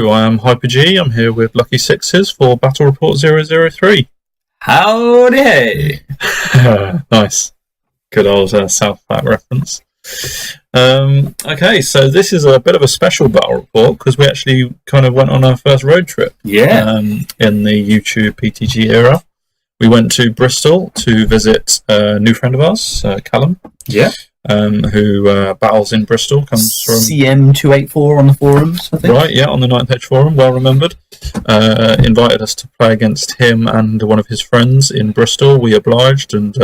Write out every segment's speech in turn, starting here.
Hello, I'm Hyper G. I'm here with Lucky Sixes for Battle Report 003. Howdy! Nice. Good old South Park reference. Okay, so this is a bit of a special battle report because we actually kind of went on our first road trip. Yeah. In the YouTube PTG era. We went to Bristol to visit a new friend of ours, Callum. Yeah. Who battles in Bristol, comes from CM284 on the forums, I think. Right, yeah, on the 9th Edge forum, well remembered. Invited us to play against him and one of his friends in Bristol. We obliged and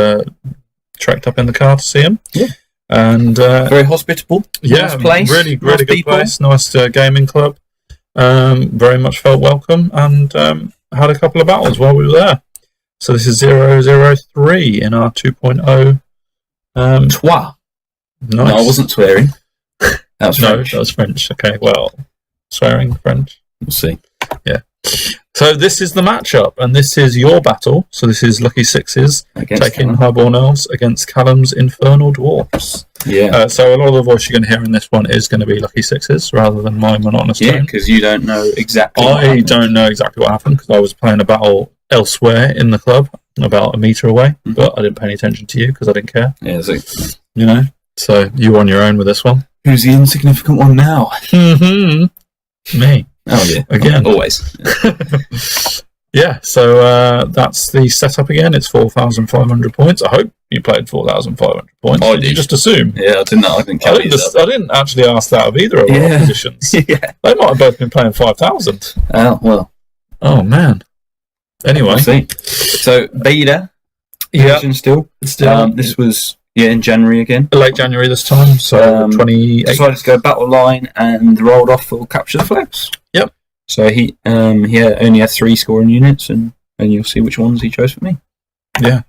trekked up in the car to see him. Yeah. And very hospitable. Yeah, nice place. really nice good people. place. Nice gaming club. Very much felt welcome and had a couple of battles while we were there. So this is 003 in our 2.0. Trois. Nice. No, I wasn't swearing. That was French. No, that was French. Okay, well, swearing French. We'll see. Yeah. So this is the matchup, and this is your battle. So this is Lucky Sixes taking Highborn Elves against Callum's Infernal Dwarves. Yeah. So a lot of the voice you're going to hear in this one is going to be Lucky Sixes rather than my monotonous tone. Yeah, because you don't know exactly I don't know exactly what happened because I was playing a battle elsewhere in the club, about a metre away, but I didn't pay any attention to you because I didn't care. Yeah, so, you know? So you were on your own with this one. Who's the insignificant one now? Me. Oh, yeah. Again. Always. Yeah, so that's the setup again. It's 4,500 points. I hope you played 4,500 points. I did. did. You just assume? Yeah, I didn't count I didn't actually ask that of either of our oppositions. Yeah. They might have both been playing 5,000. Oh, well. Oh, man. Anyway. We'll see. So, beta. Yeah. Still. This was... Yeah, in January again. Late January this time, so 28. Decided to go battle line and rolled off for capture the flags. Yep. So he only had 3 scoring units, and you'll see which ones he chose for me. Yeah.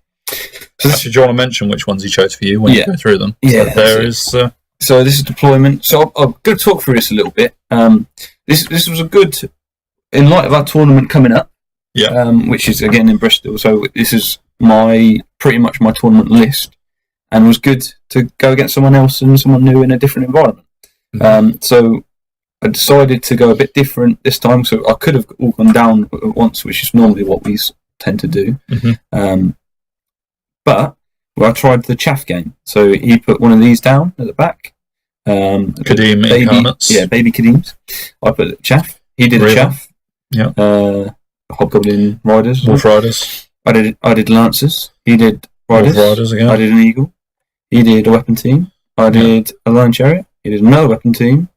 So actually, do you want to mention which ones he chose for you when you go through them? Yeah. So So this is deployment. So I'm going to talk through this a little bit. This was a good, in light of our tournament coming up. Yeah. Which is again in Bristol. So this is pretty much my tournament list. And it was good to go against someone else and someone new in a different environment. Mm-hmm. So I decided to go a bit different this time. So I could have all gone down at once, which is normally what we tend to do. Mm-hmm. But I tried the chaff game. So he put one of these down at the back. Kadim incarnates. Yeah, baby Kadims. I put the chaff. He did a chaff. Yeah. Hobgoblin riders. Wolf riders. I did lancers. He did riders. Wolf riders again. I did an eagle. He did a weapon team. I did a lion chariot. He did another weapon team.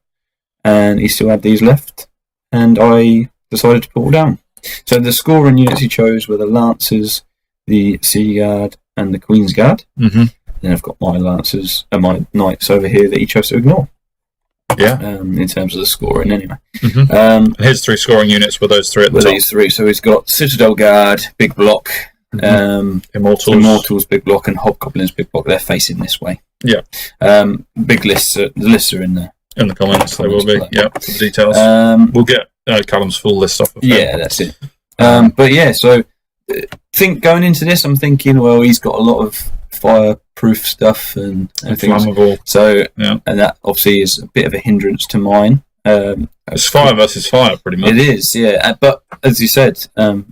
And he still had these left. And I decided to put all down. So the scoring units he chose were the Lancers, the Sea Guard, and the Queen's Guard. Mm-hmm. Then I've got my Lancers and my Knights over here that he chose to ignore. Yeah. In terms of the scoring, anyway. Mm-hmm. And his 3 scoring units were those 3 at the top. These 3. So he's got Citadel Guard, big block. Immortals, big block, and Hobgoblins, big block. They're facing this way. Yeah. Big lists. The lists are in there. In the comments, they will be. Yeah, for the details. We'll get Callum's full list off of Yeah, that's it. But yeah, so going into this, I'm thinking, well, he's got a lot of fireproof stuff and flammable. So, and that obviously is a bit of a hindrance to mine. It's fire versus fire, pretty much. It is, yeah. But as you said,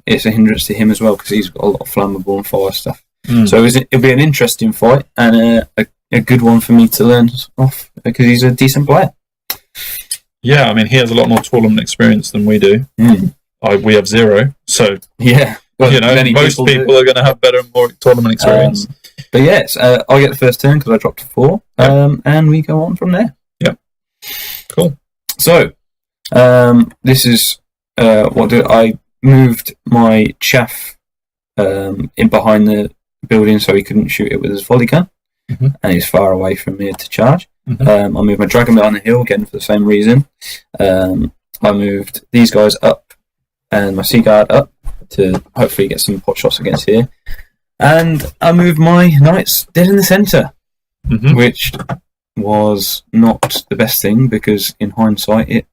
it's a hindrance to him as well because he's got a lot of flammable and fire stuff. So it'll be an interesting fight and a good one for me to learn off because he's a decent player. Yeah, I mean, he has a lot more tournament experience than we do. We have 0, so yeah. Well, most people are going to have better and more tournament experience. But yes, I get the first turn because I dropped to 4, and we go on from there. Yep. Cool. So, this is I moved my chaff in behind the building so he couldn't shoot it with his volley gun, and he's far away from me to charge. I moved my dragon behind the hill again for the same reason. I moved these guys up and my sea guard up to hopefully get some pot shots against here, and I moved my knights dead in the centre, which was not the best thing because in hindsight it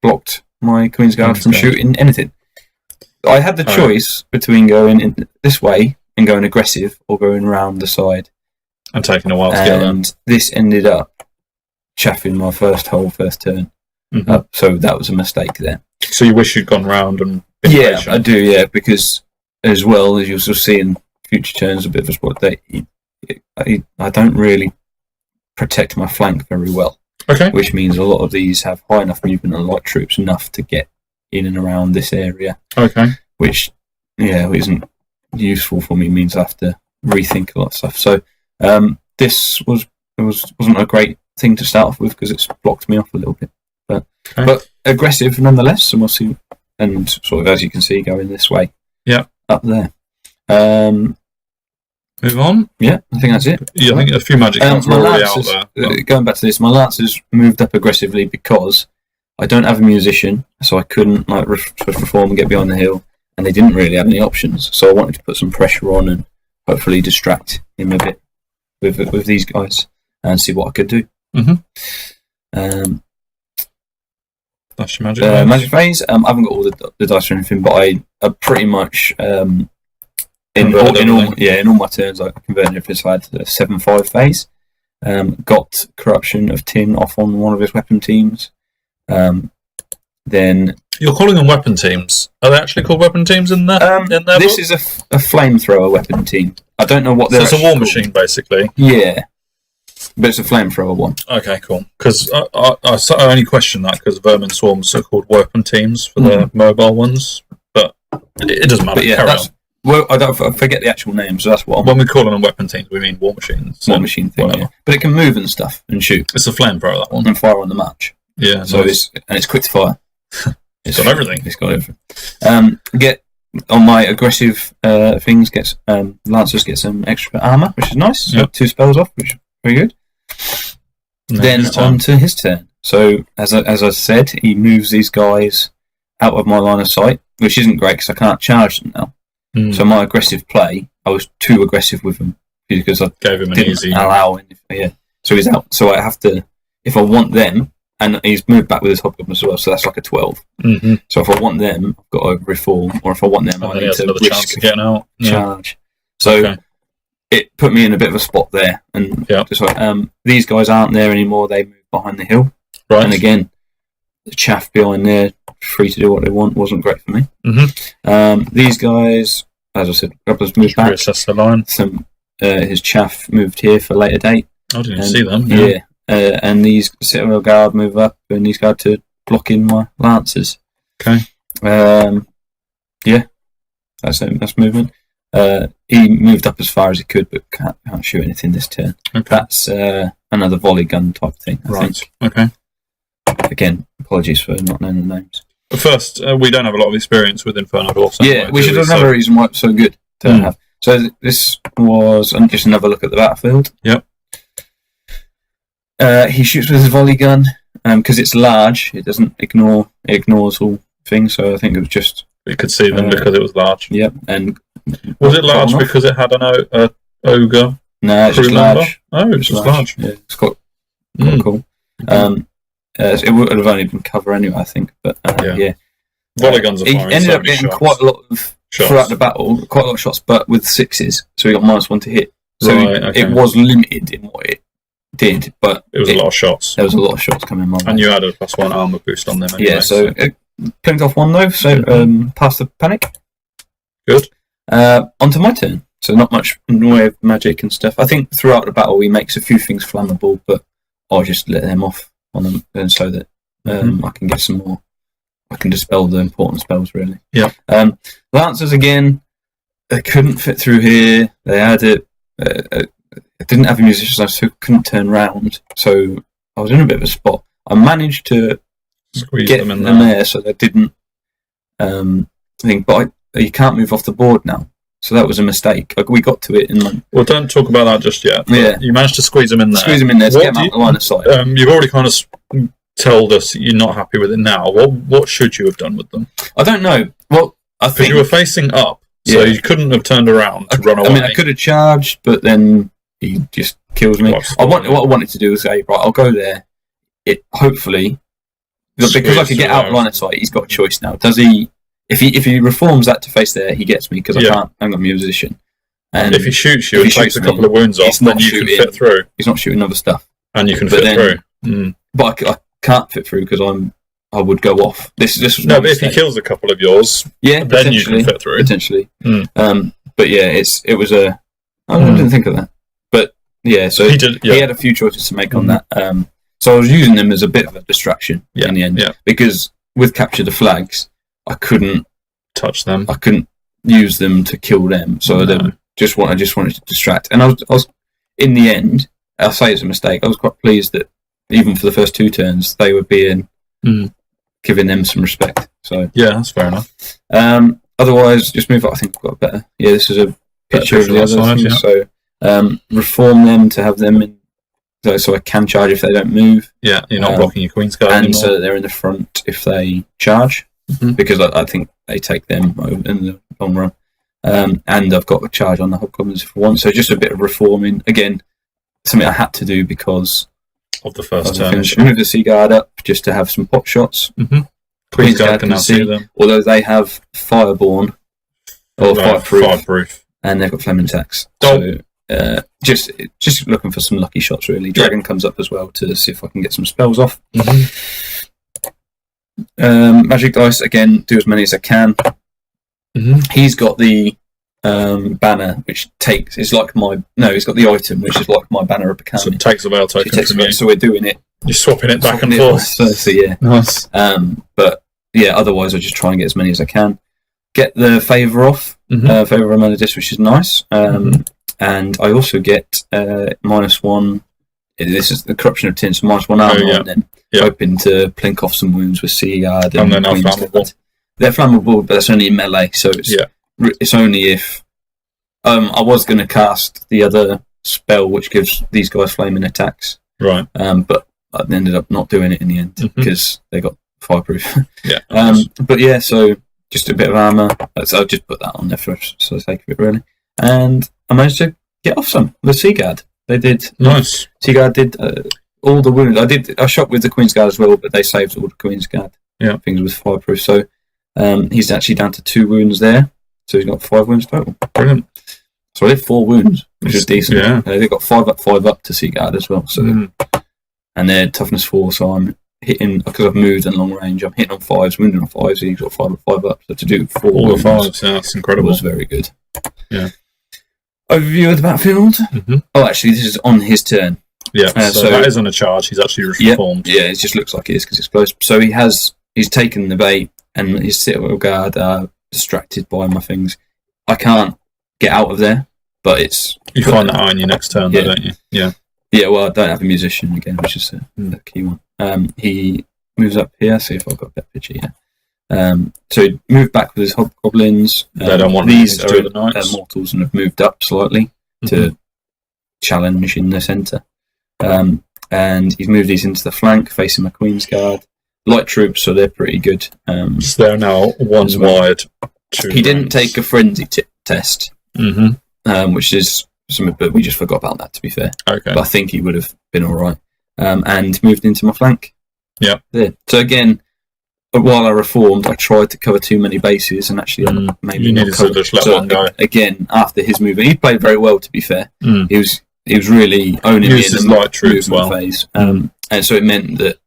blocked my Queen's Guard from shooting anything. I had the choice between going in this way and going aggressive or going around the side. And taking a while to get there. And this ended up chaffing my first turn. So that was a mistake there. So you wish you'd gone round and been patient? I do, yeah, because as well as you'll see in future turns, a bit of a spot that I don't really protect my flank very well. Okay. Which means a lot of these have high enough movement and light troops enough to get in and around this area. Okay. Which, isn't useful for me. It means I have to rethink a lot of stuff. So this wasn't a great thing to start off with because it's blocked me off a little bit. But aggressive nonetheless, and we'll see. And sort of as you can see, going this way. Yeah. Up there. Move on. Yeah, I think that's it. Yeah, I think a few magic cards are already out there. Going back to this, my Lancers moved up aggressively because I don't have a musician, so I couldn't reform and get behind the hill, and they didn't really have any options. So I wanted to put some pressure on and hopefully distract him a bit with these guys and see what I could do. That's your magic phase. I haven't got all the dice or anything, but I pretty much in all my turns I converted everything. So I had a 7/5 phase. Got corruption of Tin off on one of his weapon teams. Then you're calling them weapon teams. Are they actually called weapon teams in there? This is a flamethrower weapon team. I don't know what they're. So it's a war machine, basically. Yeah. But it's a flamethrower one. Okay, cool. Because I only question that because vermin swarms are called weapon teams for the mobile ones, but it doesn't matter. But yeah, I forget the actual name, so that's what. When we call them weapon teams, we mean war machines. War machine thing, yeah. But it can move and stuff and shoot. It's a flamethrower, that one, and fire on the match. Yeah. So it's quick to fire. It's got everything. It's got everything. Get on my aggressive things. Lancers get some extra armor, which is nice. So 2 spells off, which is very good. Then on to his turn. So as I said, he moves these guys out of my line of sight, which isn't great because I can't charge them now. So my aggressive play, I was too aggressive with him because I gave him an didn't easy. allow him. Yeah, so he's out. So I have to, if I want them, and he's moved back with his hobgoblin as well. So that's like a 12. So if I want them, I've got to reform, or if I want them, I need to risk getting out. Charge. So. It put me in a bit of a spot there, and just like, these guys aren't there anymore. They moved behind the hill, right? And again, the chaff behind there, free to do what they want, wasn't great for me. These guys, as I said, Grubblers moved back. Reassess the line. His chaff moved here for later date. I didn't see them. Yeah, and these Citadel Guard move up, and these guys to block in my Lancers. Okay. That's movement. He moved up as far as he could, but can't shoot anything this turn. Okay. That's another volley gun type thing, I think. Okay. Again, apologies for not knowing the names. But first, we don't have a lot of experience with Infernal Dwarves. Yeah, which is another reason why it's so good to have. So this was just another look at the battlefield. Yep. He shoots with his volley gun because it's large. It ignores all things. So I think it was just. We could see them because it was large. Yep, and. Was it large because it had an ogre? No, it's just large. Oh, it's just large. Yeah, it's quite cool. It would have only been cover anyway, I think. But yeah. Volley guns are firing. He ended up getting quite a lot of shots throughout the battle, quite a lot of shots, but with 6s, so he got -1 to hit. So it was limited in what it did, but it was a lot of shots. There was a lot of shots coming my way. And you had a +1 armor boost on them anyway. Yeah, so it clinked off 1 though, so past the panic. Good. Onto my turn. So not much in the way of magic and stuff. I think throughout the battle he makes a few things flammable, but I'll just let them off on them, and so that I can get some more. I can dispel the important spells really. Yeah. Lancers again. They couldn't fit through here. They had it. Didn't have a musician, so I couldn't turn round. So I was in a bit of a spot. I managed to squeeze them in there, so they didn't. But you can't move off the board now. So that was a mistake. We got to it in. Well, don't talk about that just yet. Yeah, you managed to squeeze them in there. Squeeze them in there to get them out the line of sight. You've already kind of told us that you're not happy with it now. What should you have done with them? I don't know. Well, I think you were facing up, so you couldn't have turned around to run away. I mean, I could have charged, but then he just kills me. What I wanted to do was say, right, I'll go there. Hopefully, because I could get out of line of sight. He's got a choice now. Does he? If he reforms that to face there, he gets me because I can't. I'm a musician. And if he shoots you and takes a couple of wounds off, then you can fit through. He's not shooting other stuff, and you can fit through. But I can't fit through because I'm I would go off. This was no, but if he kills a couple of yours, then you can fit through. Potentially. But yeah, it was a. I didn't think of that. But yeah, so he had a few choices to make on that. So I was using them as a bit of a distraction in the end because with capture the flags, I couldn't touch them. I couldn't use them to kill them. So I just wanted to distract. And I was in the end. I'll say it's a mistake. I was quite pleased that even for the first 2 turns, they were being giving them some respect. So yeah, that's fair enough. Otherwise, just move up. I think I've got better. Yeah, this is a picture of the other things. So reform them to have them in, so I can charge if they don't move. Yeah, you're not blocking your Queen's Guard and anymore. so that they're in the front if they charge, because I think they take them in the long run. And I've got a charge on the Hobgoblins if I want. So just a bit of reforming again. Something I had to do because of the first turn. Move the Sea Guard up just to have some pot shots. Queen's Guard can now see them. Although they have Fireborn or Fireproof, and they've got Flaming Attacks. So just looking for some lucky shots really. Dragon comes up as well to see if I can get some spells off. Magic Dice again, do as many as I can. He's got the banner, which he's got the item, which is like my banner of Bacani. So it takes a Veil token from you. So we're doing it. You're swapping it back and forth. So yeah. Nice. But yeah, otherwise I just try and get as many as I can. Get the favour off, favour of Amanadis, which is nice. And I also get -1. This is the Corruption of Tin, so -1 armor on them. Hoping to plink off some wounds with Sea Guard and they're not flammable. They're flammable, but that's only in melee, so it's only if I was going to cast the other spell which gives these guys flaming attacks, right? But I ended up not doing it in the end because they got fireproof. But yeah, so just a bit of armor. So I'll just put that on there for the sake of it, really. And I managed to get off some the Sea Guard. They did nice. Sea Guard did all the wounds. I shot with the Queen's Guard as well, but they saved all the Queen's Guard things with fireproof. So he's actually down to 2 wounds there. So he's got 5 wounds total. Brilliant. So I did 4 wounds, which is decent. Yeah. They've got 5 up to Sea Guard as well. So and they're toughness 4, so I'm hitting, because I've moved in long range, I'm hitting on 5s, wounding on 5s, so he's got 5 up. So to do 4 all the 5s, that's incredible. Was very good. Yeah. Overview of the battlefield. Oh, actually, this is on his turn. Yeah, so that isn't a charge. He's actually reformed. Yeah, it just looks like it is because it's close. So he's taken the bait, and his Citadel Guard are distracted by my things. I can't get out of there, but it's... You find that on your next turn, though, don't you? Yeah. Yeah, well, I don't have a musician again, which is the key one. He moves up here, see if I've got a better picture here. So he moved back with his Hobgoblins. They don't want these to do the Knights. Mortals and have moved up slightly to challenge in the centre. And he's moved these into the flank, facing my Queen's Guard. Light troops, so they're pretty good. So they're now 1 wide. He didn't take a frenzy test, which is something, but we just forgot about that, to be fair. Okay. But I think he would have been all right. And moved into my flank. Yeah. There. So again, while I reformed, I tried to cover too many bases, and actually maybe you needed to just let one go. Again, after his movement, he played very well, to be fair. He was really owning me in the light troops phase. And so it meant that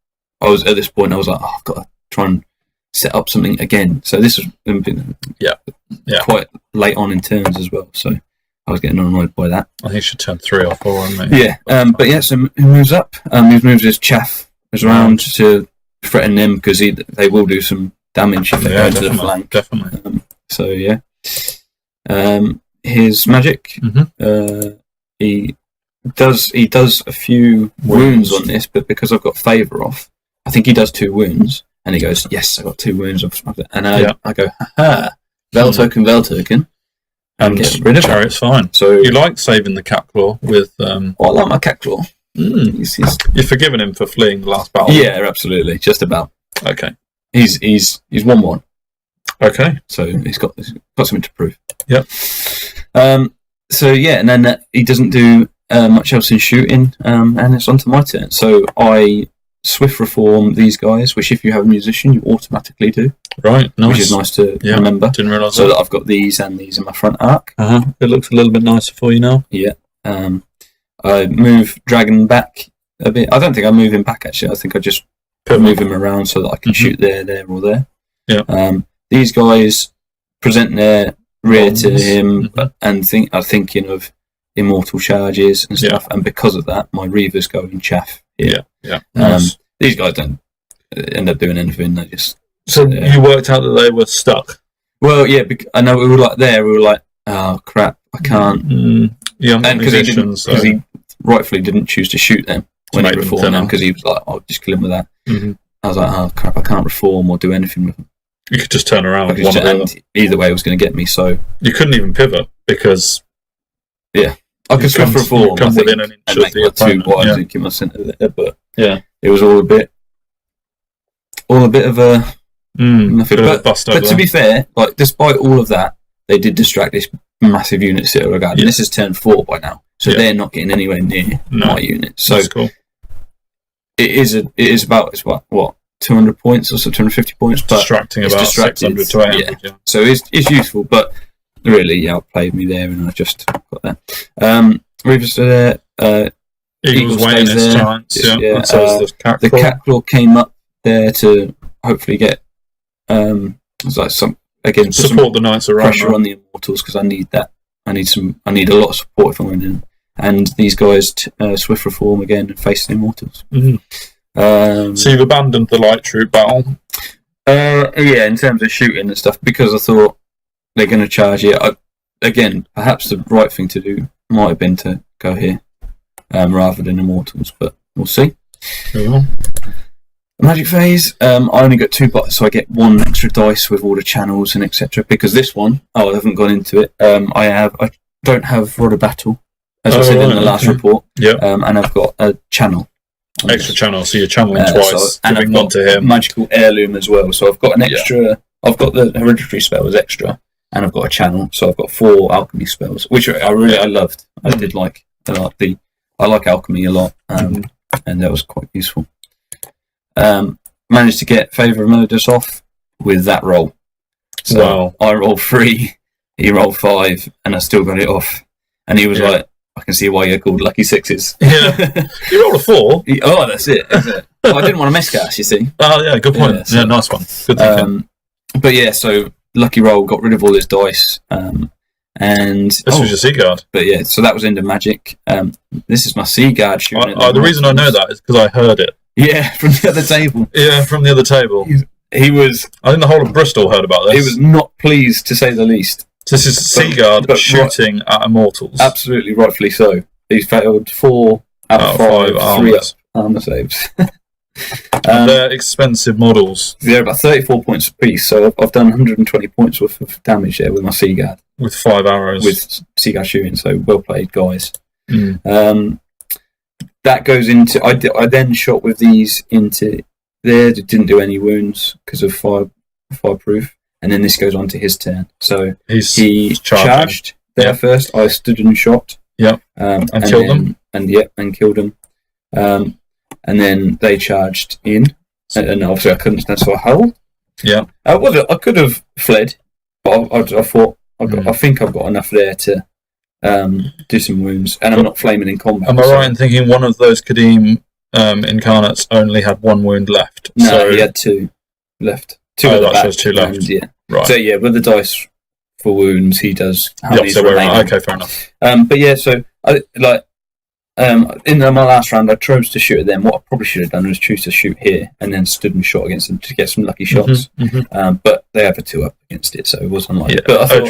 I was at this point. I was like, I've got to try and set up something again. So this was quite late on in turns as well. So I was getting annoyed by that. I think he should turn 3 or 4 on me. Yeah, but yeah, so he moves up. He moves his chaff around to threaten them because they will do some damage if they go to the flank. Definitely. So yeah, his magic. He does a few wounds on this, but because I've got favour off, I think he does 2 wounds, and he goes, "Yes, I got 2 wounds." And I go, "Ha! Veil token, and get rid of Chariot's fine. So you like saving the Cat Claw with? I like my Cat Claw. You've forgiven him for fleeing the last battle. Yeah, absolutely, just about. Okay, he's 1-1. Okay, so he's got something to prove. Yep. So yeah, and then he doesn't do much else in shooting, and it's on to my turn. So I swift reform these guys, which if you have a musician, you automatically do. Right, nice. Which is nice to remember. Didn't realise so that I've got these and these in my front arc. It looks a little bit nicer for you now. Yeah. I move Dragon back a bit. I don't think I move him back, actually. I think I just move him around so that I can shoot there, or there. Yeah. These guys present their rear to him and are thinking of immortal charges and stuff, and because of that, my Reavers go in chaff here. Yeah. Nice. These guys don't end up doing anything. They just you worked out that they were stuck. Well, yeah, I know we were like, oh crap, I can't. And because he rightfully didn't choose to shoot them when he reformed them, because he was like, I'll just kill him with that. I was like, oh crap, I can't reform or do anything with them. You could just turn around. Either way, it was going to get me. So you couldn't even pivot because I could swift reform. Come within an inch of the opponent. I was thinking my centre there, but it was all a bit of a nothing. But to be fair, like despite all of that, they did distract this massive unit Citadel Guard. And this is turn 4 by now, so they're not getting anywhere near my unit. So cool. It is about 200 points or so, 250 points, but distracting about 600 to 800. So it's useful, but really, outplayed me there, and I just got that. Reavers are there. Eagles waiting his chance. The Catclaw came up there to hopefully get support the Knights around pressure on the Immortals, because I need that. I need a lot of support if I'm winning. And these guys swift reform again and face the Immortals. So you've abandoned the light troop battle. In terms of shooting and stuff, because I thought they're going to charge it. Again, perhaps the right thing to do might have been to go here rather than Immortals, but we'll see. Magic phase, I only got 2 bots, so I get 1 extra dice with all the channels and etc. Because this one, I haven't gone into it. I don't have Rod of Battle, as I said in the last report. And I've got a channel. Extra channel, so you're channeling twice. And I've got a magical heirloom as well. So I've got an extra. I've got the hereditary spell as extra, and I've got a channel. So I've got 4 alchemy spells, which I loved. I did like. I like alchemy a lot, and that was quite useful. Managed to get Favour of Murders off with that roll. So I rolled 3, he rolled 5, and I still got it off. And he was like, I can see why you're called Lucky Sixes. Yeah. You rolled a 4? That's it. Well, I didn't want to miss cast, you see. Oh, yeah, good point. Yeah, nice one. Good thinking. But so Lucky Roll got rid of all his dice. And this was your Sea Guard. But so that was into Magic. This is my Sea Guard shooting. The reason I know that is because I heard it. Yeah, from the other table. Yeah, from the other table. He was. I think the whole of Bristol heard about this. He was not pleased, to say the least. So this is Sea Guard shooting at Immortals. Absolutely, rightfully so. He failed 4 out of 5 3 armor saves. And they're expensive models. They're about 34 points apiece, so I've done 120 points worth of damage there with my Sea Guard. With 5 arrows. With Sea Guard shooting, so well played, guys. That goes into. I then shot with these into there. Didn't do any wounds because of fireproof, and then this goes on to his turn. So he charged there first. I stood and shot. And killed them. And killed them. And then they charged in, and obviously I couldn't stand, so I held. I could have fled, but I thought I think I've got enough there to do some wounds, and I'm not flaming in combat. Am I right in thinking one of those Kadim incarnates only had 1 wound left? No, he had 2 left. 2 shows 2 left. Right. So with the dice for wounds, he does. Okay, fair enough. So in my last round, I chose to shoot at them. What I probably should have done was choose to shoot here and then stood and shot against them to get some lucky shots. But they have a 2 up against it, so it was unlikely. But I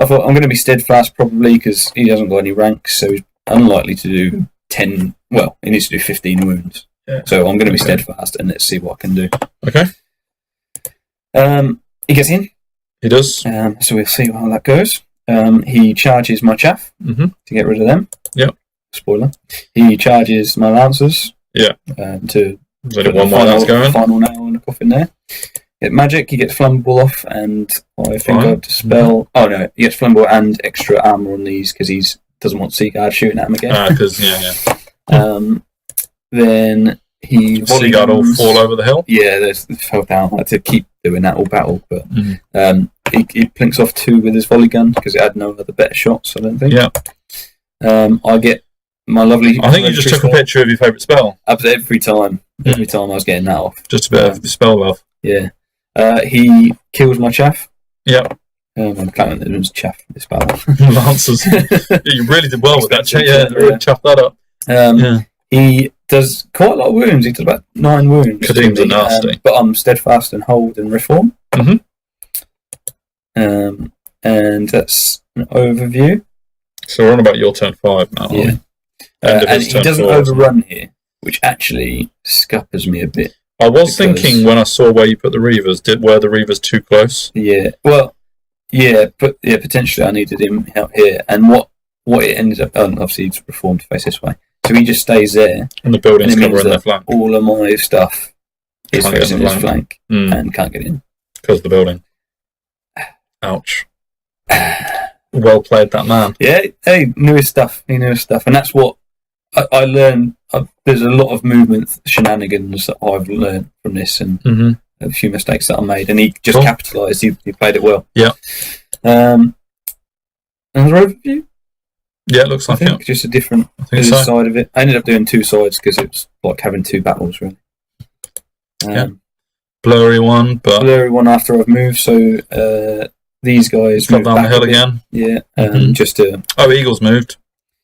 thought I'm going to be steadfast probably because he hasn't got any ranks, so he's unlikely to do 10. Well, he needs to do 15 wounds. So I'm going to be steadfast and let's see what I can do. Okay. He gets in. He does. So we'll see how that goes. He charges my chaff to get rid of them. Spoiler. He charges my lancers. To put the final nail in the coffin there. Get magic. He gets flammable off, and I think I dispel. Oh no, he gets flammable and extra armor on these because he doesn't want Sea Guard shooting at him again. Then he Sea Guard all fall over the hill. Yeah, they fell down. I had to keep doing that all battle, but he plinks off 2 with his volley gun because it had no other better shots. I don't think. I get my lovely. I think you just took a picture of your favourite spell. Every time I was getting that off. Just a bit of spell love. Yeah. He kills my chaff. Yep. I'm counting it as chaff this battle. Lancers. You really did well with that. Yeah, really chuffed that up. He does quite a lot of wounds. He does about 9 wounds. Kadim's are nasty. But I'm steadfast and hold and reform. Mm-hmm. And that's an overview. So we're on about your turn 5 now. Yeah. And he doesn't overrun here, which actually scuppers me a bit. I was thinking when I saw where you put the Reavers, were the Reavers too close? Yeah. Well, potentially I needed him out here. And what it ended up, obviously he's reformed to face this way. So he just stays there. And the building's covering their flank. All of my stuff is facing his flank and can't get in. Because of the building. Ouch. Well played, that man. Yeah, hey, knew his stuff. He knew his stuff. And that's what I learned. There's a lot of movement shenanigans that I've learned from this and a few mistakes that I made. And he just capitalised. He played it well. Yeah. Another overview? Yeah, it looks like it. Just a different side of it. I ended up doing 2 sides because it was like having 2 battles, really. Blurry one, but... Blurry one after I've moved, so these guys got down the hill again. Yeah, just to... Oh, Eagles moved.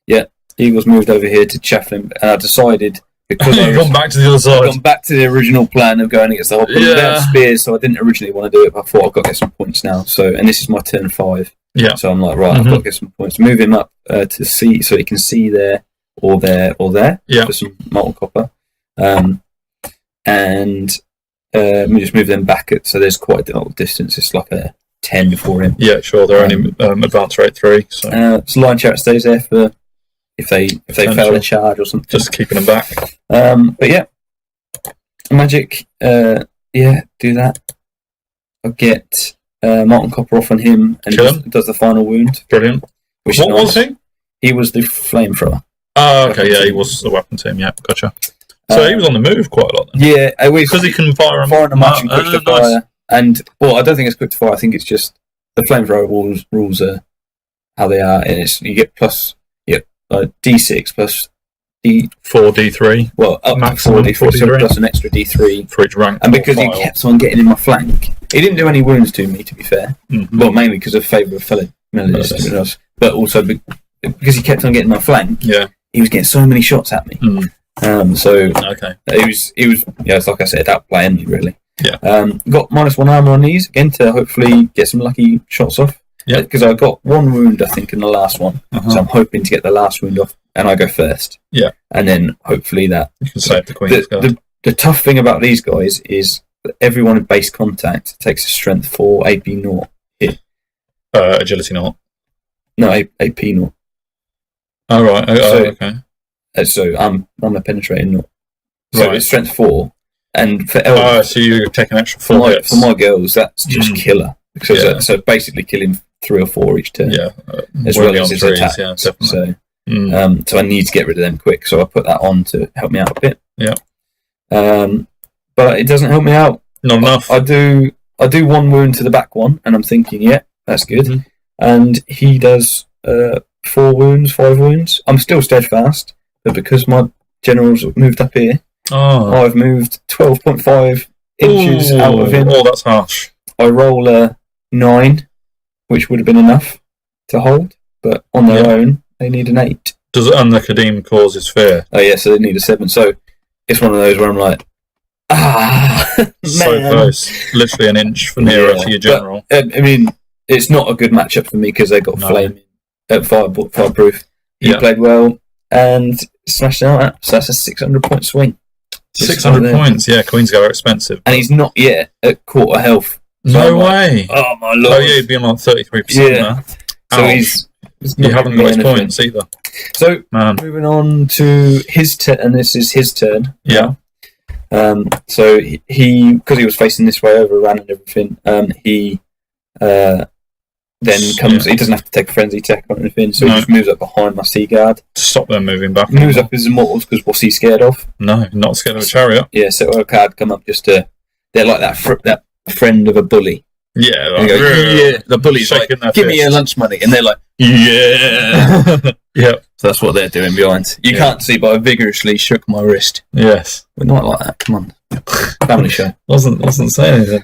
Yeah, Eagles moved over here to Chafflin, and I decided... Because I've gone back to the other side. I've gone back to the original plan of going against the whole... Yeah. Spears, so I didn't originally want to do it, but I thought I've got to get some points now. So, and this is my turn 5. Yeah. So I'm like, right, I've got to get some points. Move him up to see, so he can see there, or there, or there. Yeah. For some molten copper. And we just move them back, so there's quite a lot of distance. It's like a 10 before him. Yeah, sure. They're only advance rate 3. So line chart stays there for if they fail a charge or something. Just keeping them back. But yeah, magic. Do that. I'll get molten copper off on him, and does the final wound. Brilliant. What was he? He was the flamethrower. Oh, okay. Yeah, he was the weapon team. Yeah, gotcha. So he was on the move quite a lot then. Yeah, because he can fire a match and quick to fire. And I don't think it's quick to fire. I think it's just the flamethrower rules are how they are, and it's you get plus D6 plus D4 D3. Well, up maximum to 4 D3, so plus an extra D3 for each rank. And because he kept on getting in my flank, he didn't do any wounds to me. To be fair, well, mainly because of favour of fellow melodies, but also because he kept on getting my flank. Yeah, he was getting so many shots at me. So okay, he was it's like I said, outplaying me really. Yeah. Got -1 armor on these again to hopefully get some lucky shots off. Yeah. Because I got 1 wound I think in the last one, so I'm hoping to get the last wound off, and I go first. Yeah. And then hopefully that you can save the Queen's Guard. The tough thing about these guys is that everyone in base contact takes a strength 4 AP 0 hit. Agility 0. No, AP 0. Oh right. Okay. So I'm a penetrating 0. So Right. it's strength 4. And for elves, so you take an extra 4 hits. For my girls, that's just killer. So basically killing 3 or 4 each turn. Yeah. As well as his attacks. Yeah, definitely. So I need to get rid of them quick. So I put that on to help me out a bit. Yeah. But it doesn't help me out. Not enough. I do 1 wound to the back one, and I'm thinking, yeah, that's good. And he does 4 wounds, 5 wounds. I'm still steadfast, but because my generals have moved up here, I've moved 12.5 inches out of him. Oh, that's harsh. I roll a 9, which would have been enough to hold, but on their own, they need an 8. Does it, and the Kadim causes fear? Oh, yeah, so they need a 7. So it's one of those where I'm like, so man. close. Literally an inch nearer to your general. But, I mean, it's not a good matchup for me because they got flaming at fireproof. He played well and smashed it out. So that's a 600-point swing. 600 points, yeah. Queen's Guard are expensive. And he's not yet at quarter health. So no way. Oh, my lord. Oh, yeah, he'd be on like 33% now. So he's you haven't got his points either. So, moving on to his turn, and this is his turn. Yeah. So he, because he was facing this way, overran and everything, he then comes, he doesn't have to take a frenzy attack or anything, so he just moves up behind my sea guard. Stop them moving back. Moves up his immortals, because what's he scared of? No, not scared of a chariot. Yeah, so a card come up just to, they're like that friend of a bully. Yeah, like, the bully's like, give me your lunch money, and they're like, Yeah. Yep. So that's what they're doing behind. You can't see, but I vigorously shook my wrist. Yes. We're not like that. Come on, family show. Wasn't saying anything.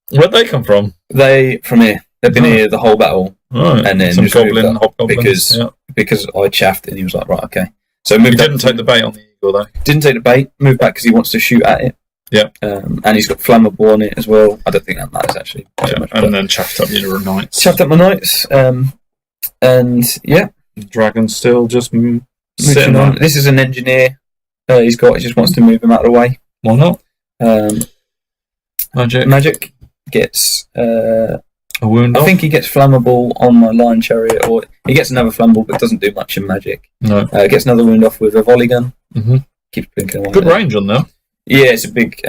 Where'd they come from? They from here. They've been here the whole battle, Right. and then Some just moved up hobgoblins. because I chaffed, and he was like, right, okay. So He didn't take the bait on the eagle though. Didn't take the bait. Moved back because he wants to shoot at it. Yeah. And he's got flammable on it as well. I don't think that matters actually too much. And then chaffed up your knights. Chaffed up my knights. And yeah. The dragon's still just Moving sitting on. on. This is an engineer. He just wants to move him out of the way. Why not? Magic gets a wound. I think he gets flammable on my lion chariot, or he gets another flammable, but doesn't do much in magic. No. Gets another wound off with a volley gun. Mm-hmm. Keeps blinking away. Good range on there. Yeah, it's a big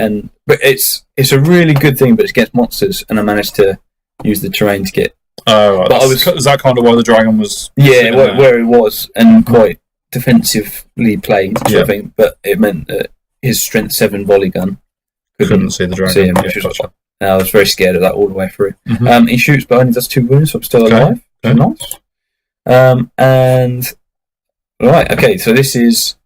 but it's a really good thing, but it's against monsters, and I managed to use the terrain to get. Oh, right. But is that kind of why the dragon was? Yeah, where he was, and quite defensively played, sort of thing. But it meant that his strength 7 volley gun couldn't see the dragon. See him, which was I was very scared of that all the way through. Mm-hmm. He shoots, but only does 2 wounds, so I'm still alive. Okay. Nice. And right, okay. So that's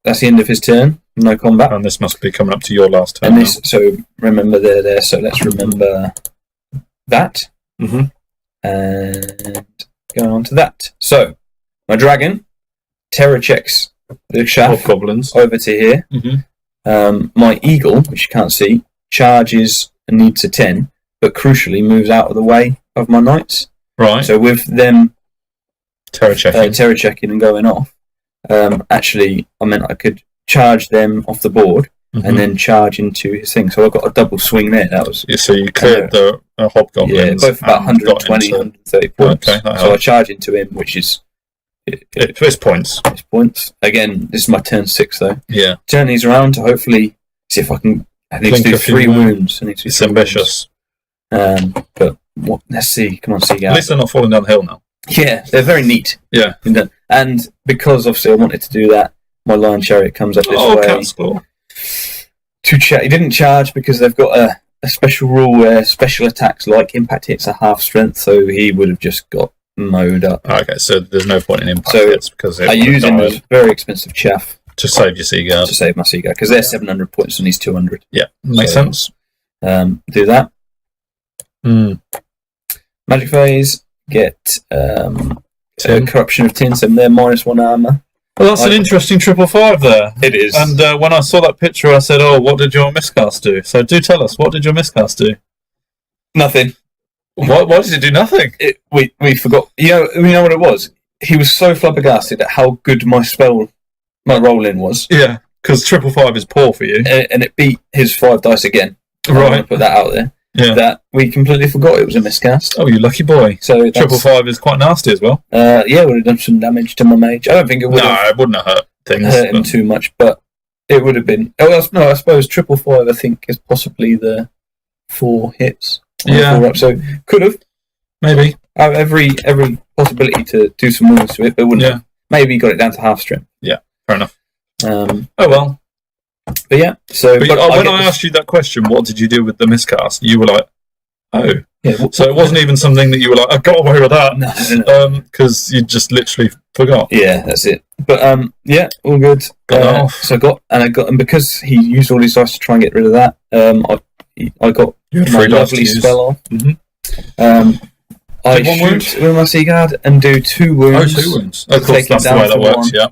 the end of his turn. No combat. And this must be coming up to your last turn. And this, so remember they're there. So let's remember that. Mm-hmm. And going on to that. So my dragon terror checks the shaft goblins over to here. Mm-hmm. My eagle, which you can't see, charges and needs a 10, but crucially moves out of the way of my knights. Right. So with them terror checking and going off, actually I meant I could charge them off the board. Mm-hmm. And then charge into his thing. So I got a double swing there. That was so you cleared the hobgoblins. Yeah, both about 120, 130 points. Okay, so I charge into him, which is it's points. It's points. Again, this is my turn 6 though. Yeah. Turn these around to hopefully see if I can. I need to do 3 wounds. It's ambitious. But let's see. Come on, Seagull. At least they're not falling down the hill now. Yeah, they're very neat. Yeah. And because obviously I wanted to do that, my lion chariot comes up this way. Cat's claw. He didn't charge because they've got a special rule where special attacks like impact hits are half strength, so he would have just got mowed up. Okay, so there's no point in impact hits because I use him as very expensive chaff to save your Seaguard. To save my Seaguard because they're 700 points and he's 200. Yeah, makes sense. Do that. Magic phase, get corruption of tin, so they're -1 armor. Well, that's an interesting 555 there. It is. And when I saw that picture, I said, "Oh, what did your miscast do?" So do tell us, what did your miscast do? Nothing. Why did it do nothing? We forgot. You know what it was? He was so flabbergasted at how good my roll-in was. Yeah, because 555 is poor for you. And it beat his 5 dice again. Right. Put that out there. Yeah. That we completely forgot it was a miscast. Oh, you lucky boy. So 555 is quite nasty as well. Yeah, would have done some damage to my mage. I don't think it would have. No, it wouldn't have hurt things. Hurt him too much, but it would have been. Oh, no, I suppose 555, I think, is possibly the 4 hits. Yeah. 4 up, so could have. Maybe. Every possibility to do some wounds to it, but wouldn't have. Maybe got it down to half strength. Yeah, fair enough. Oh well. But yeah, so when I asked you that question, what did you do with the miscast? You were like, "Oh, yeah." So it wasn't even something that you were like, "I got away with that," no. Because you just literally forgot. Yeah, that's it. But yeah, all good. So I got, and because he used all his dice to try and get rid of that, I got my lovely spell off. Mm-hmm. I shoot with my Seaguard and do 2 wounds. Oh, 2 wounds. Of course, that's the way that works. Yeah.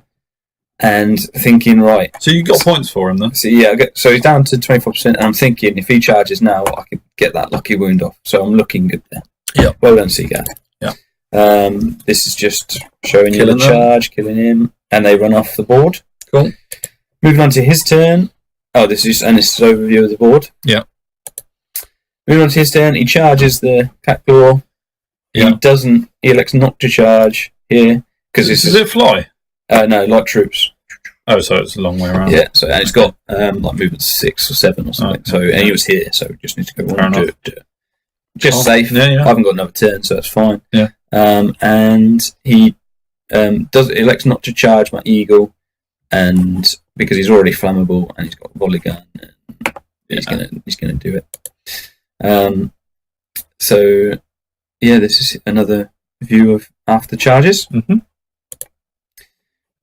And thinking, right. So you got points for him then? So yeah, so he's down to 24%, and I'm thinking if he charges now, I could get that lucky wound off. So I'm looking good there. Yeah. Well done, Seaguard. Yeah. This is just showing you the charge, killing him, and they run off the board. Cool. Moving on to his turn. Oh, this is overview of the board. Yeah. Moving on to his turn, he charges the cat claw. Yeah. He elects not to charge here because Does it fly? No, like troops. Oh, so it's a long way around. Yeah, so and it's got like movement 6 or 7 or something. So and he was here, so we just need to go on and do it. Just safe. Yeah. I haven't got another turn, so that's fine. Yeah. And he elects not to charge my eagle, and because he's already flammable and he's got a volley gun, and he's gonna do it. So yeah, this is another view of after charges. Mm-hmm.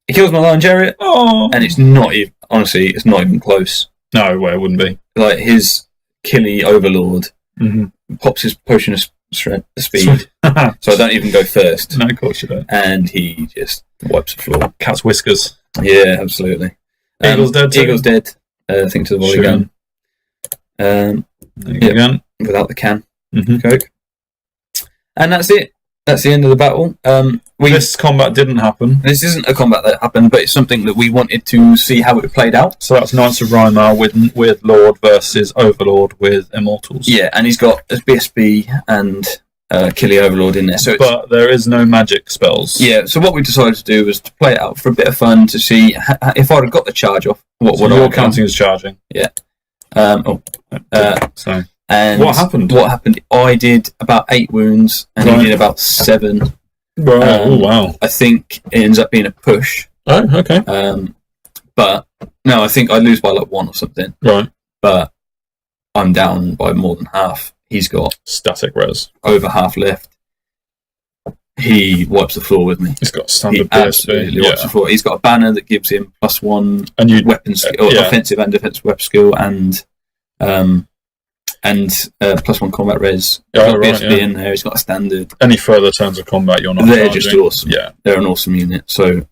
He kills my Lion Chariot, Oh, and it's not even, honestly, it's not even close. no, well, it wouldn't be. Like, his Killy Overlord pops his potion of speed, so I don't even go first. No, of course you don't. And he just wipes the floor. Cat's whiskers. Yeah, absolutely. Eagle's dead too. Eagle's dead. I think to the volley gun. There you go. Without the can. Mm-hmm. Coke. And that's it. That's the end of the battle. This combat didn't happen. This isn't a combat that happened, but it's something that we wanted to see how it played out. So that's Knights of Rhymar with Lord versus Overlord with Immortals. Yeah, and he's got a BSB and Killy Overlord in there. So but there is no magic spells. yeah, so what we decided to do was to play it out for a bit of fun to see if I'd have got the charge off. What So would I you're have done? counting as charging. Yeah. So And what happened? What happened? I did about 8 wounds, and Right. he did about 7. Right. Oh wow. I think it ends up being a push. Oh, okay. But no, I think I lose by like 1 or something. Right. But I'm down by more than half. He's got Static res. over half left. He wipes the floor with me. He's got He standard absolutely BSB. wipes the floor. He's got a banner that gives him +1 And you weapon skill, yeah. offensive and defensive weapon skill, and +1 combat res. He's Oh, got right, BSB yeah. in there. He's got a standard. any further turns of combat you're not They're charging. just awesome. Yeah. They're an awesome unit. So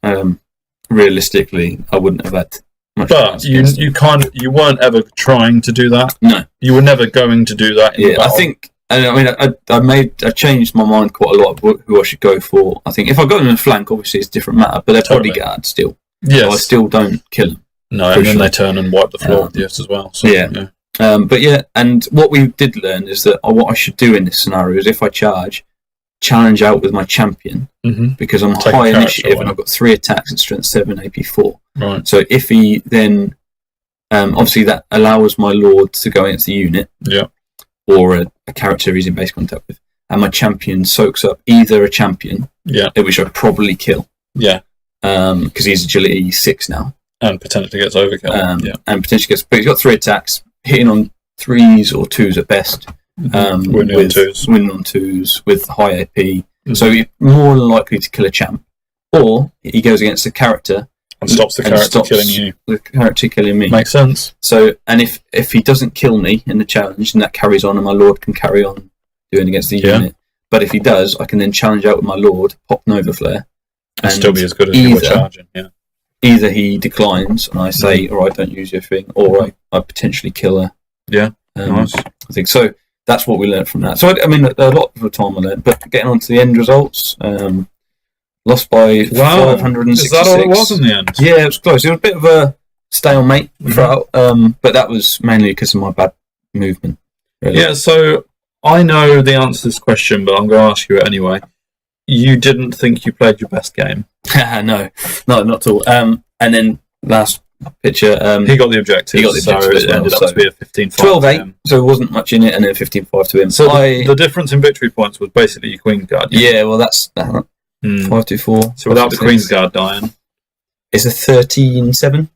realistically, I wouldn't have had much But chance against them. you weren't ever trying to do that. No. You were never going to do that in the Yeah, I battle. think. I changed my mind quite a lot of who I should go for. I think if I got them in the flank, obviously it's a different matter. But they're Totally. bodyguards still. Yes. So I still don't kill them. No, for and then sure. they turn and wipe the floor with you as well. So, Yeah. But yeah, and what we did learn is that what I should do in this scenario is if I challenge out with my champion, because I'm Take a high character initiative away. and I've got 3 attacks at strength 7, AP 4. Right. So if he then, obviously that allows my lord to go against the unit, Yeah. or a character he's in base contact with, and my champion soaks up either a champion, Yeah. which I'd probably kill, Yeah. because he's agility 6 now, And potentially gets overkill. Yeah. and potentially gets. But he's got 3 attacks, hitting on 3s or 2s at best. Winning on 2s. Winning on 2s with high AP, Mhm. so he's more than likely to kill a champ, or he goes against a character And stops the and character stops killing you. the character killing me. Makes sense. So, and if he doesn't kill me in the challenge, then that carries on, and my lord can carry on doing against the Yeah. unit. But if he does, I can then challenge out with my lord, pop Nova Flare, And still be as good as you were charging. Yeah. either he declines and I say, all right, don't use your thing, or I potentially kill her. Yeah. Nice. I think so. That's what we learned from that. So I mean, a lot of the time I learned, but getting on to the end results, lost by 566. Is that all it was in the end? Yeah, it was close. It was a bit of a stalemate throughout, but that was mainly because of my bad movement. Really. Yeah, so I know the answer to this question, but I'm going to ask you it anyway. You didn't think you played your best game. No, not at all. And then last picture, He got the objective. He got the objective as so it well, ended up so to be a 15-5 to 12-8, him. so there wasn't much in it, and then 15-5 to him. So the difference in victory points was basically your Queen's Guard. yeah, well, that's 5-2-4. So without the Queen's Guard dying. It's a 13-7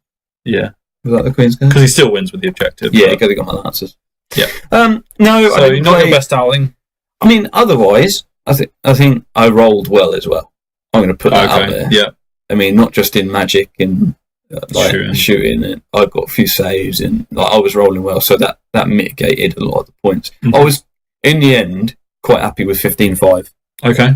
Yeah. without the Queen's Guard. Because he still wins with the objective. Yeah, but- because he got my answers. Yeah. No, So I you're didn't not play. your best outing. I mean, otherwise, I think I rolled well as well. I'm going to put that out Okay. there. Yeah. I mean, not just in magic and shooting. And I got a few saves, and I was rolling well, so that mitigated a lot of the points. Mhm. I was in the end quite happy with 15-5. Okay.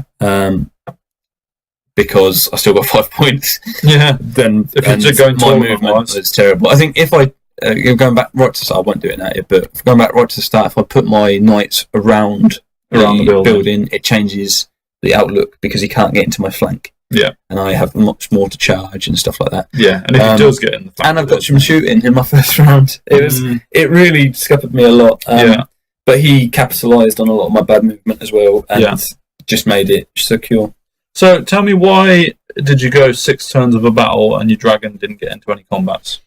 Because I still got 5 points. Yeah. Then If you're and just going my tournament movement wise. was terrible. I think if I going back right to the start, I won't do it now, but going back right to the start, if I put my knights around the building. it changes the outlook because he can't get into my flank. Yeah. And I have much more to charge and stuff like that. Yeah. And if he does get in the flank, And I've got some shooting in my first round. It really scuppered me a lot. Yeah. But he capitalised on a lot of my bad movement as well, and just made it secure. So tell me, why did you go 6 turns of a battle and your dragon didn't get into any combats?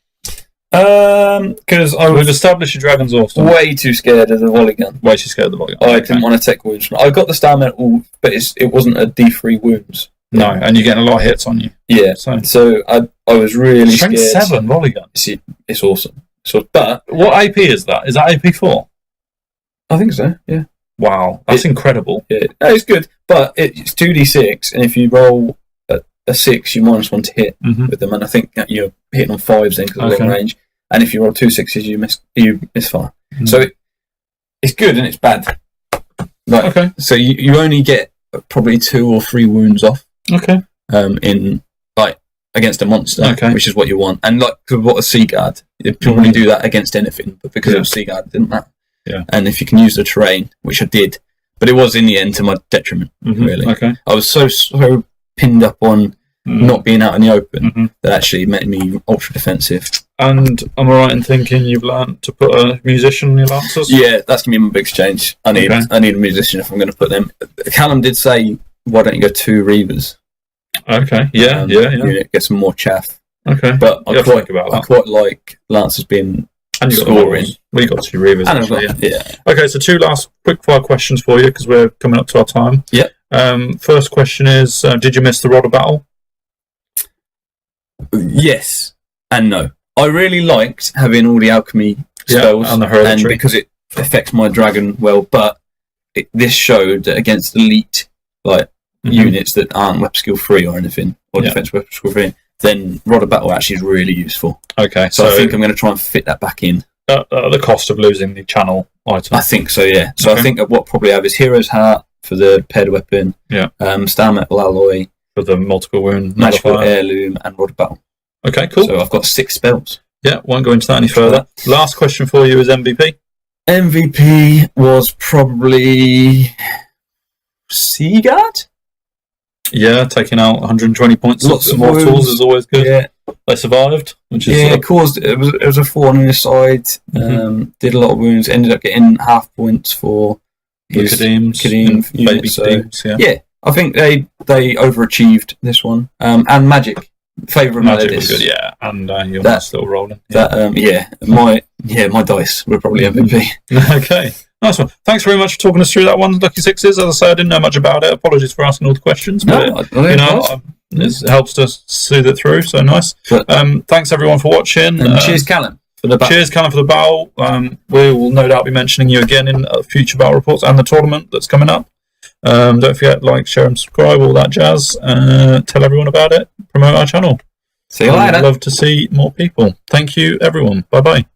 Because I We've was established your dragon's awesome. way too scared of the volley gun. Way too scared of the volley. I didn't want to take wounds from it. I got the star medal, but it wasn't a D3 wounds. No, and you're getting a lot of hits on you. Yeah, so I was really Strength scared. 7 volley gun. It's awesome. So, but What AP is that? Is that AP4? I think so. Yeah. Wow, that's incredible. Yeah, no, it's good, but it's 2d6, and if you roll a 6, you minus 1 to hit with them, and I think you're hitting on 5s then because of long range. And if you roll 2 6s, you misfire. So it's good and it's bad. Like, so you only get probably 2 or 3 wounds off. Okay. In like against a monster, which is what you want. And like what a Sea Guard, you'd probably do that against anything, but because it was Sea Guard, it didn't matter. Yeah. And if you can use the terrain, which I did, but it was in the end to my detriment. Really. Okay. I was so pinned up on not being out in the open that actually made me ultra defensive. And am I right in thinking you've learned to put a musician in your lancers? Yeah, that's gonna be my big change. I need a musician if I'm going to put them. Callum did say, "Why don't you go 2 Reavers?" Okay. Yeah. Get some more chaff. Okay. But I quite like lancers being scoring. We got 2 Reavers. Okay, so 2 last quick fire questions for you because we're coming up to our time. Yeah. First question is: did you miss the Rod of Battle? Yes and no. I really liked having all the alchemy spells and the hereditary, and because it affects my dragon well. But this showed that against elite units that aren't weapon skill 3 or anything, or defense weapon skill 3, then Rod of Battle actually is really useful. Okay, so I think I'm going to try and fit that back in. At the cost of losing the channel item? I think so, yeah. So I think what probably have is Hero's Heart for the paired weapon, Star Metal Alloy for the multiple wound, Magical Heirloom, and Rod of Battle. Okay, cool. So I've got 6 spells. Yeah, won't go into that any further. Last question for you is MVP. MVP was probably Sea Guard. Yeah, taking out 120 points. Lots of mortals is always good. Yeah. They survived, which is it was a 4 on his side. Did a lot of wounds. Ended up getting half points for his Kadeem baby Kadeems. Yeah, I think they overachieved this one. And Magic. Favourite Magic was good, yeah, and your nice little rolling. My dice were probably MVP. Okay, nice one. Thanks very much for talking us through that one, Lucky Sixes. As I say, I didn't know much about it. Apologies for asking all the questions, but it helps to soothe it through. So nice. Thanks everyone for watching. And cheers, Callum. Cheers, Callum, for the battle. We will no doubt be mentioning you again in future battle reports and the tournament that's coming up. Don't forget, like, share and subscribe, all that jazz. Tell everyone about it. Promote our channel. See you later. I'd love to see more people. Thank you, everyone. Bye-bye.